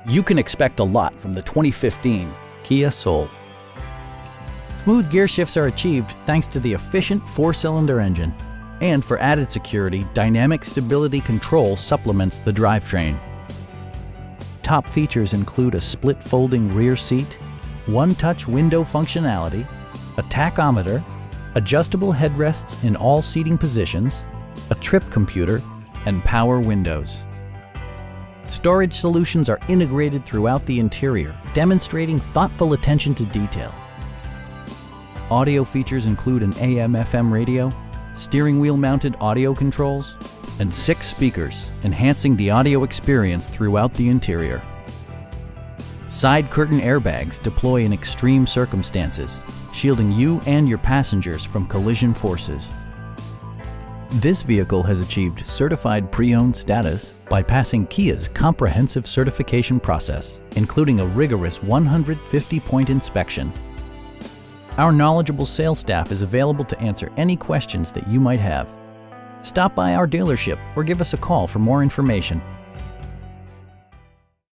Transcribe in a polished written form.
You can expect a lot from the 2015 Kia Soul. Smooth gear shifts are achieved thanks to the efficient 4-cylinder engine. And for added security, dynamic stability control supplements the drivetrain. Top features include a split folding rear seat, one-touch window functionality, a tachometer, adjustable headrests in all seating positions, a trip computer, and power windows. Storage solutions are integrated throughout the interior, demonstrating thoughtful attention to detail. Audio features include an AM/FM radio, steering wheel mounted audio controls, and 6 speakers, enhancing the audio experience throughout the interior. Side curtain airbags deploy in extreme circumstances, shielding you and your passengers from collision forces. This vehicle has achieved certified pre-owned status by passing Kia's comprehensive certification process, including a rigorous 150-point inspection. Our knowledgeable sales staff is available to answer any questions that you might have. Stop by our dealership or give us a call for more information.